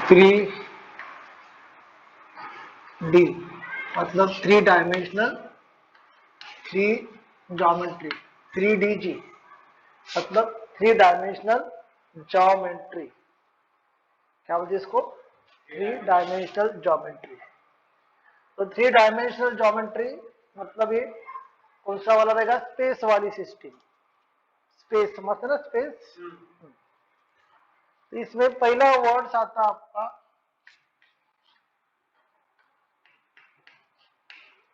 3D मतलब three dimensional three geometry, 3DG मतलब three dimensional geometry. क्या बोलते हैं इसको? Three dimensional geometry. तो थ्री डायमेंशनल ज्योमेट्री मतलब ये कौन सा वाला रहेगा? स्पेस वाली सिस्टम। स्पेस समझते ना, स्पेस। तो इसमें पहला वर्ड्स आता आपका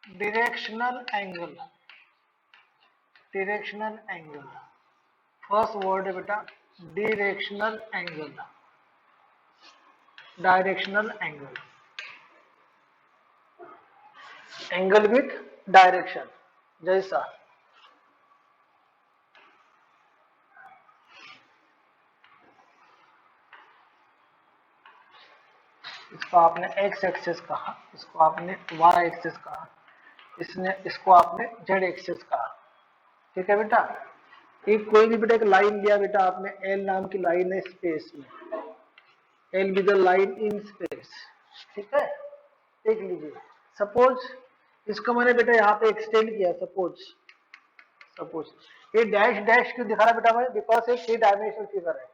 directional angle. Directional angle first word है बेटा, directional angle. Directional angle, angle with direction, जैसा इसको आपने एक्स एक्सेस कहा, इसको आपने वाई एक्सेस कहा, इसको आपने जेड एक्सेस कहा। ठीक है बेटा। एक कोई भी बेटा एक लाइन लिया बेटा आपने, एल नाम की लाइन है स्पेस में, L be the line in space. ठीक है, देख लीजिए। सपोज इसको मैंने बेटा यहाँ पे एक्सटेंड किया, सपोज सपोज ये डैश डैश क्यों दिखा रहा है बेटा मैं? बिकॉज एक थ्री डायमेंशनल फिगर है।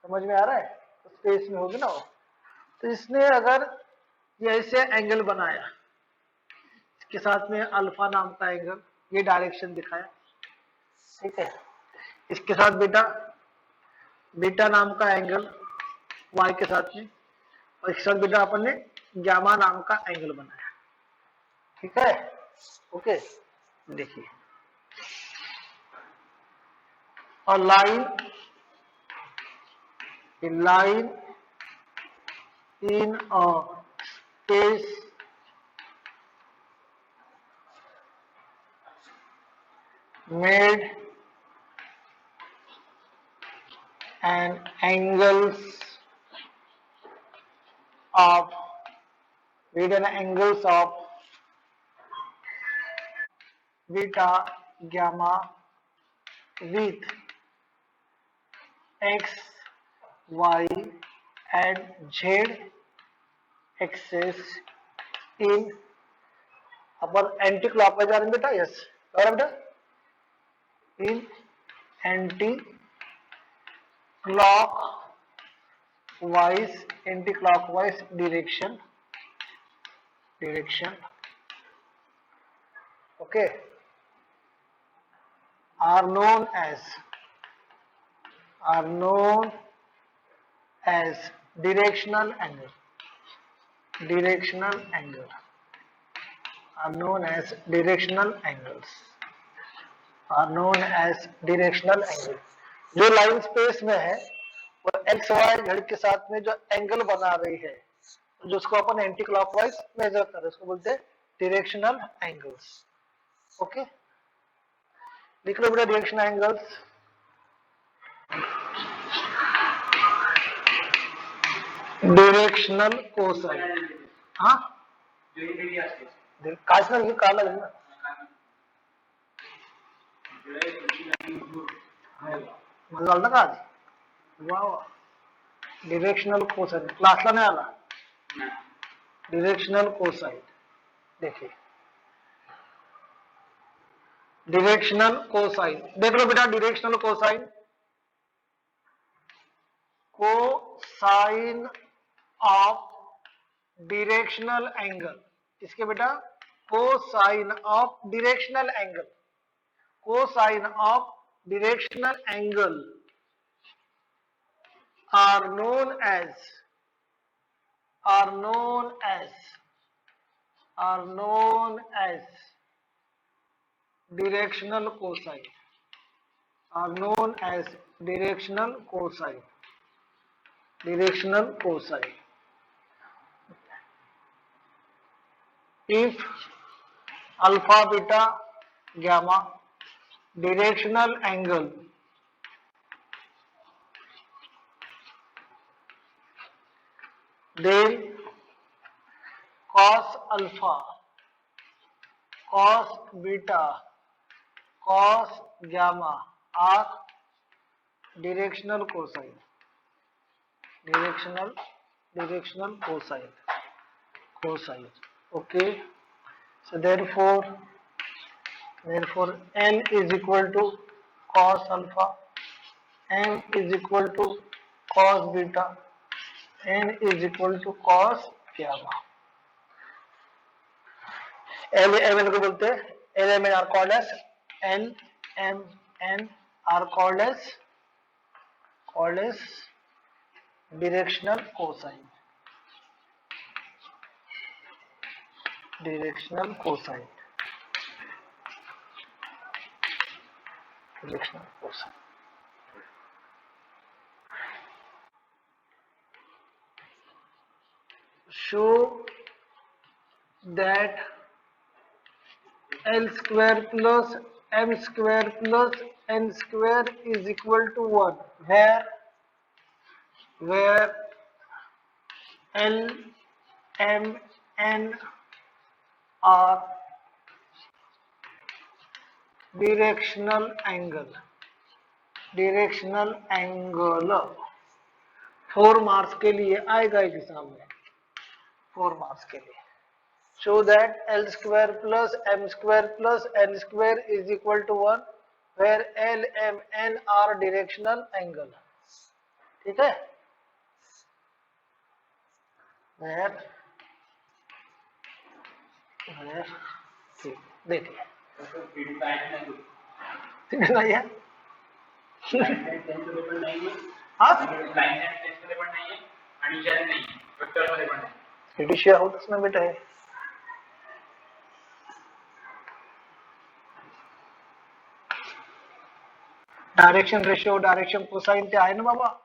समझ में आ रहा है? तो स्पेस में होगी ना वो। तो इसने अगर ये ऐसे एंगल बनाया, इसके साथ में अल्फा नाम का एंगल, ये डायरेक्शन दिखाया। ठीक है, इसके साथ बेटा बीटा नाम का एंगल वाई के साथ में, और इसके साथ बेटा अपन ने गामा नाम का एंगल बनाया। ठीक है, ओके। देखिए, और line in a space made an angles of beta gamma with x y and z axis in अपन एंटी क्लॉकवाइज जा रहे हैं बेटा। यस, और बेटा in anti clockwise direction okay, are known as directional angle are known as directional angles जो line space में है वो एक्स वाई जेड के साथ में जो एंगल बना रही है, जो उसको अपन एंटी क्लॉकवाइज मेजर कर रहे हैं, उसको बोलते हैं डायरेक्शनल एंगल्स। ओके, लिख लो बेटा डायरेक्शनल एंगल्स। डायरेक्शनल कोसाइन, हाँ काशना ये काला है ना, मला ना का आज वाह, डायरेक्शनल कोसाइन क्लासला नाही आला। डायरेक्शनल कोसाइन, देखिए डायरेक्शनल कोसाइन देख लो बेटा। Directional cosine of directional angle, इसके बेटा cosine of directional angle, cosine of directional angle are known as directional cosine, are known as directional cosine if alpha beta gamma directional angle then cos alpha, cos beta, cos gamma are directional cosine directional cosine. Okay, so therefore L is equal to cos alpha, M is equal to cos beta, N is equal to cos gamma. L M N को बोलते हैं L M N are called as L M N are called as directional cosine. Directional cosine. Directional cosine. Show that L square plus M square plus N square is equal to 1, where L, M, N are directional angle. 4 marks के लिए आएगा exam में, 4 marks के लिए. Show that L square plus M square plus N square is equal to 1, where L, M, N are directional angle. ठीक है, where देखिए नहीं है हाँ होतच ना बेटा. हे डायरेक्शन रेशियो, डायरेक्शन कोसाइन ते आहे ना बाबा.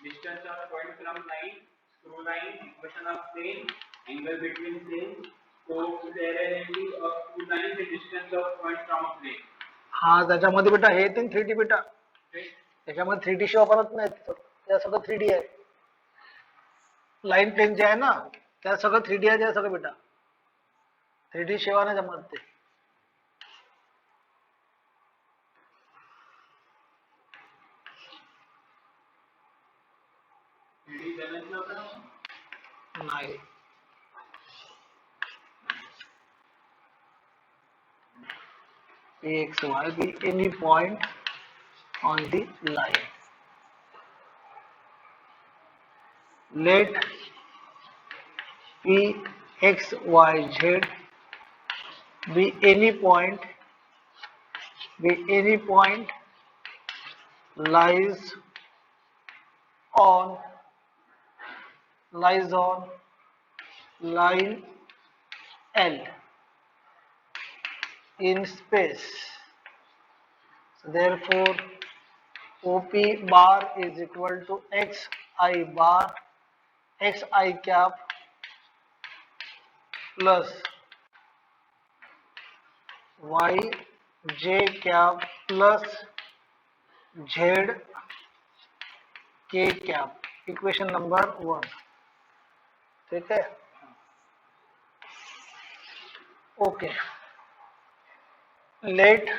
Distance of point from line, screw line, equation of plane, angle between planes, co-parallelity of two lines, the distance of point from a plane. हाँ त्याच्यामध्ये बेटा हे येते 3D बेटा, त्याच्यामध्ये 3D शिवाय परत नाही, त्या सगळं 3D आहे. लाईन प्लेन जे आहे ना त्या सगळं 3D आहे, सगळं बेटा 3D शिवाय नाही जमत ते. नाही x y be any point on the line. Let p x y z be any point lies on line L in space. So therefore OP bar is equal to xi bar, xi cap plus yj cap plus zk cap. Equation number 1. ठीक है, okay. Let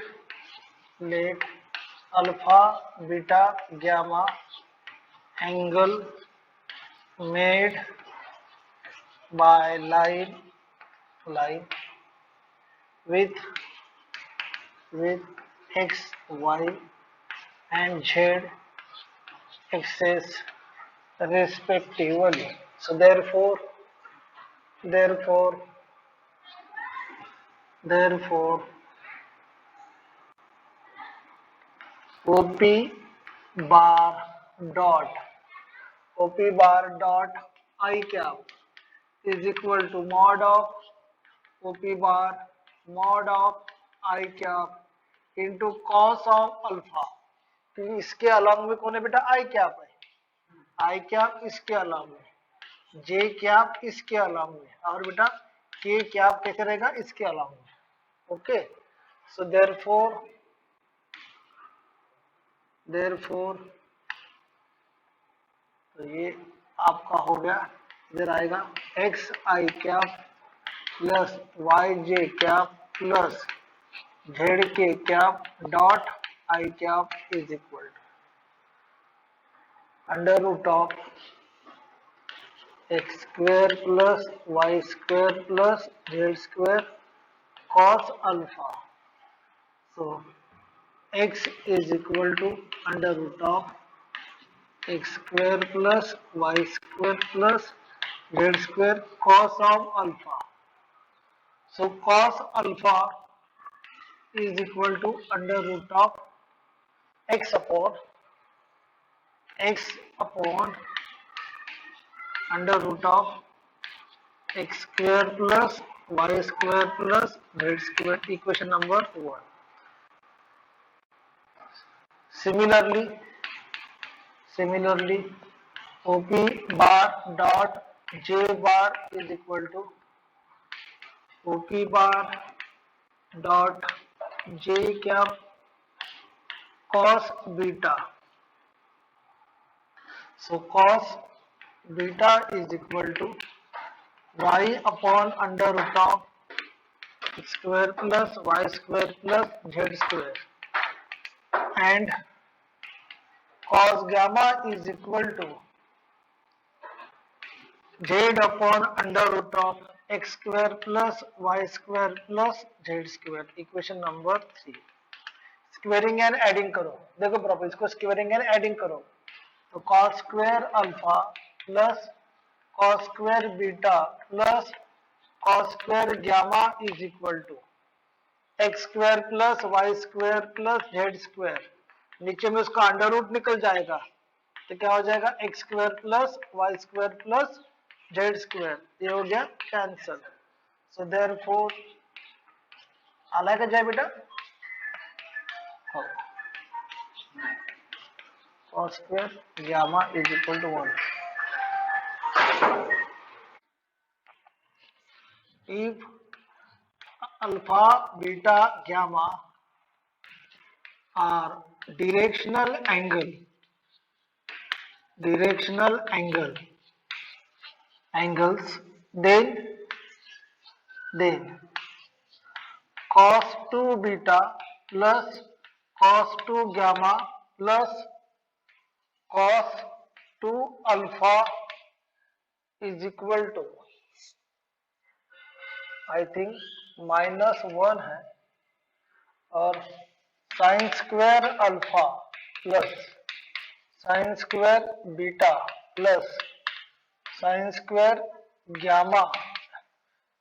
alpha beta gamma angle made by line with x, y and z axis respectively. So therefore OP bar dot I cap is equal to mod of OP bar mod of I cap into cos of alpha. तो इसके along में कौन है बेटा, I cap है, I cap इसके along में, J cap इसके अलॉन्ग में, और बेटा K cap कैसे रहेगा, इसके अलॉन्ग में. ओके, सो therefore तो ये आपका हो गया इधर आएगा x i cap plus y j cap plus z k cap dot i cap is equal to under root of x square plus y square plus z square cos alpha. So x is equal to under root of x square plus y square plus z square cos of alpha. So cos alpha is equal to under root of x upon under root of x square plus y square plus z square, equation number 1. Similarly, OP bar dot J bar is equal to OP bar dot J cap cos beta. So cos beta is equal to y upon under root of x square plus y square plus z square, and cos gamma is equal to z upon under root of x square plus y square plus z square, equation number 3. Squaring and adding करो, देखो proper इसको squaring and adding करो तो cos square alpha plus cos square beta plus cos square gamma is equal to x square plus y square plus z square, नीचे में उसका under root निकल जाएगा तो क्या हो जाएगा x square plus y square plus z square, ये हो गया कैंसल. सो देयरफॉर आला का जाए बेटा cos square gamma is equal to 1. If alpha, beta, gamma are directional angles, then cos 2 beta plus cos 2 gamma plus cos 2 alpha is equal to I think -1 है, और sin square alpha plus sin square beta plus sin square gamma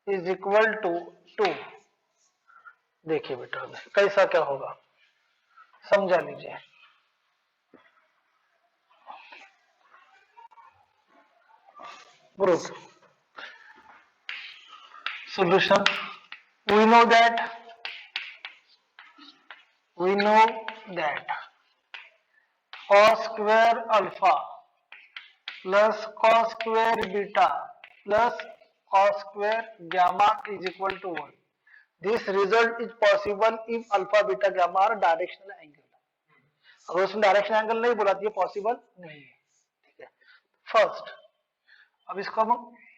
is equal to 2. देखिए बेटा कैसा क्या होगा समझा लीजिए. Proof solution. We know that cos square alpha plus cos square beta plus cos square gamma is equal to 1. This result is possible if alpha beta gamma are directional angle. अगर उसमें direction angle नहीं बोला तो ये possible नहीं है. ठीक है. फर्स्ट अब इसको हम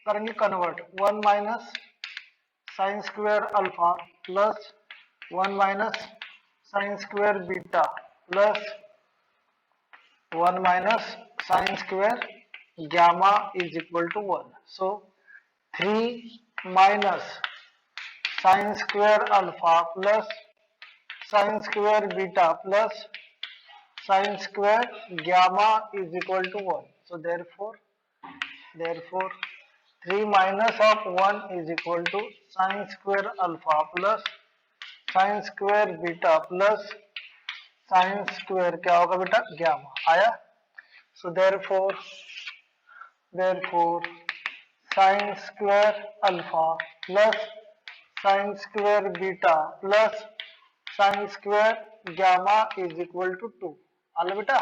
करेंगे convert. 1 minus sine square alpha plus 1 minus sine square beta plus 1 minus sine square gamma is equal to 1. So 3 minus sine square alpha plus sine square beta plus sin square gamma is equal to 1. So therefore 3 minus of 1 is equal to sin square alpha plus sin square beta plus sin square क्या होगा बेटा gamma आया. So therefore sin square alpha plus sin square beta plus sin square gamma is equal to 2. आला बेटा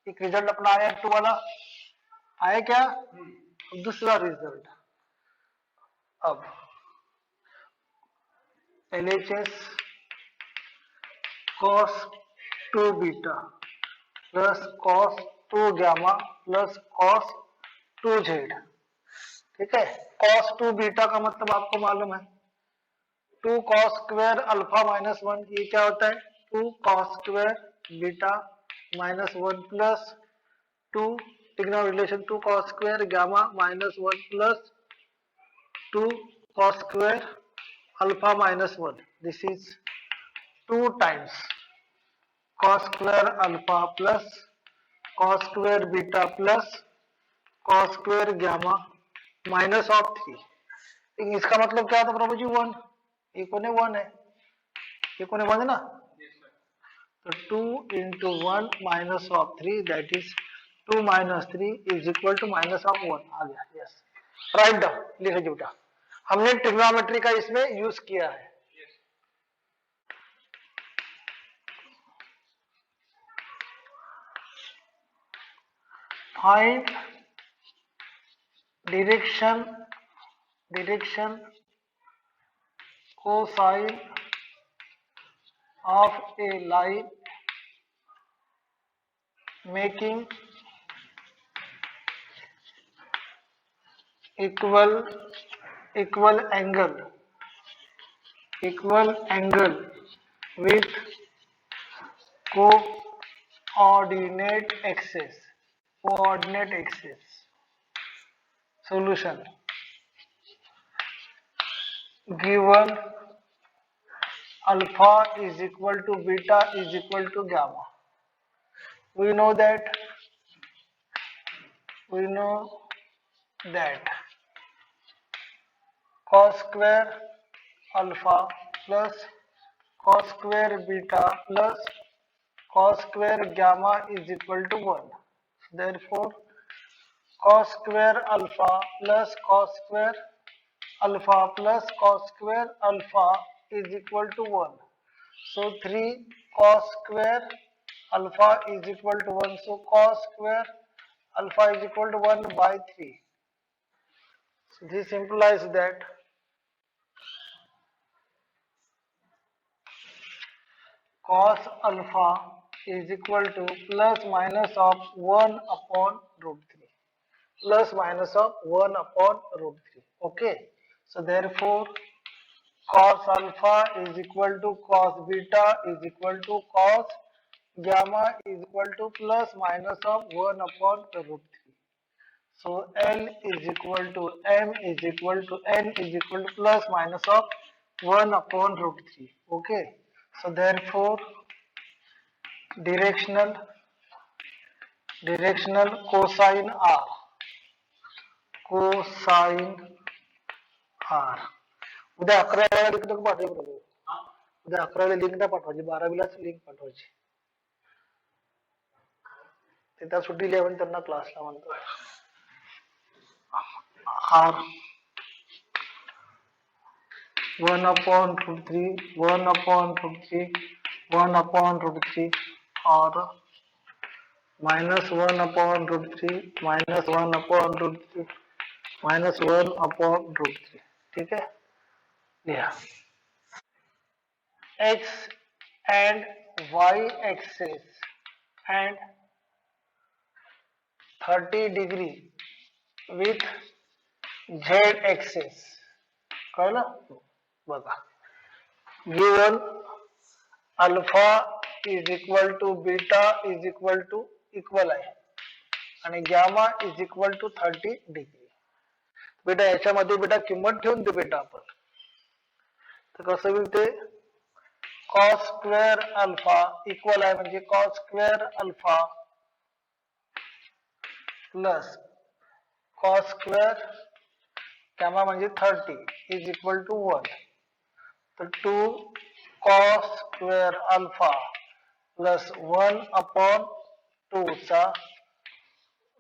एक result अपना आया 2 वाला आया क्या. दूसरा रिजल्ट अब LHS cos 2 beta plus cos 2 gamma plus cos 2 z ठीक है। cos 2 बीटा का मतलब आपको मालूम है 2 cos स्क्वायर अल्फा माइनस 1, ये क्या होता है 2 cos square beta minus 1 plus 2 टिग्नो relation 2 cos square gamma minus 1 plus 2 cos square alpha minus 1, this is 2 times cos square alpha plus cos square beta plus cos square gamma minus of 3। इसका मतलब क्या था प्रभु जी 1, ये कोने 1 है, ये कोने 1 है ना, तो 2 into 1 minus of 3 that is 2 minus 3 is equal to minus of 1 आ गया। यस, राइट डाउन, लिख लीजिए बेटा, हमने ट्रिग्नोमेट्री का इसमें यूज किया है। Find direction cosine of A line making equal angle with coordinate axis solution given alpha is equal to beta is equal to gamma. We know that cos square alpha plus cos square beta plus cos square gamma is equal to 1. Therefore cos square alpha plus cos square alpha plus cos square alpha is equal to 1. So 3 cos square alpha is equal to 1. So cos square alpha is equal to 1 by 3. So this implies that cos alpha is equal to plus minus of 1 upon root 3. Plus minus of 1 upon root 3. Okay. So therefore cos alpha is equal to cos beta is equal to cos gamma is equal to plus minus of 1 upon root 3. So L is equal to M is equal to N is equal to plus minus of 1 upon root 3. Okay. So therefore directional cosine R उद्या 11 link नको पाठवू प्रभू, उद्या 11 link नाही पाठवायची, 12 link पाठवायची, ते त्या सुट्टी 11 त्यांना क्लासला म्हणतो R 1 upon root 3 1 upon root 3 1 upon root 3 और minus 1 upon root 3 minus 1 upon root 3 minus 1 upon root 3, ठीक है, लिया। X and Y axis and 30 degree with Z axis, कळलं बघा, given alpha is equal to beta is equal to equal आहे आणि gamma is equal to 30 degree. बेटा याच्यामध्ये बेटा किंमत ठेवून दे बेटा आपण, तर कसं होईल ते cos स्क्वेअर अल्फा इक्वल आहे म्हणजे cos square alpha plus cos square gamma म्हणजे 30 इज इक्वल टू 1. तर 2 cos square alpha plus 1 upon 2 चा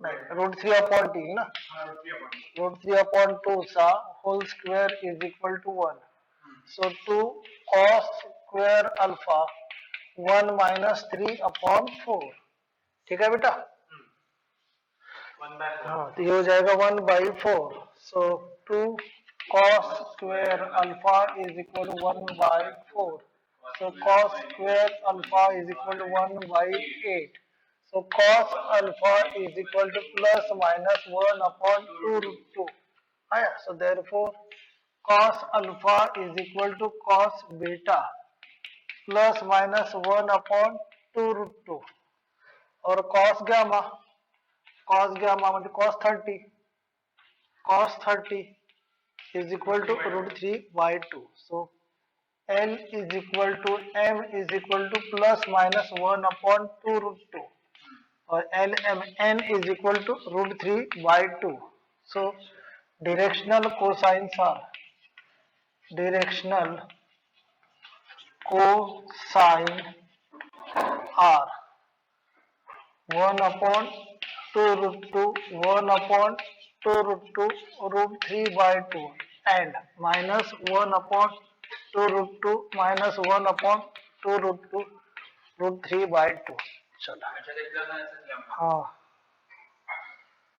नाही रूट 3 अपॉन टी ना, रूट 3 अपॉन 2 चा whole square is equal to 1. So 2 cos square alpha 1 minus 3 upon 4, ठीक है बेटा, हाँ तो ये हो जाएगा 1 by 4. So 2 cos square alpha is equal to 1 by 4. So cos square alpha is equal to 1 by 8. So cos alpha is equal to plus minus 1 upon 2 root 2. So therefore cos alpha is equal to cos beta plus minus 1 upon 2 root 2 और cos gamma म्हणजे cos 30 is equal to root 3 by 2. So L is equal to M is equal to plus minus 1 upon 2 root 2 or N is equal to root 3 by 2. So directional cosines are are 1 upon 2 root 2, 1 upon 2 root 2, root 3 by 2 and minus 1 upon 2 root 2 minus 1 upon 2 root 2 root 3 by 2. चलो अच्छा, तो plus minus हाँ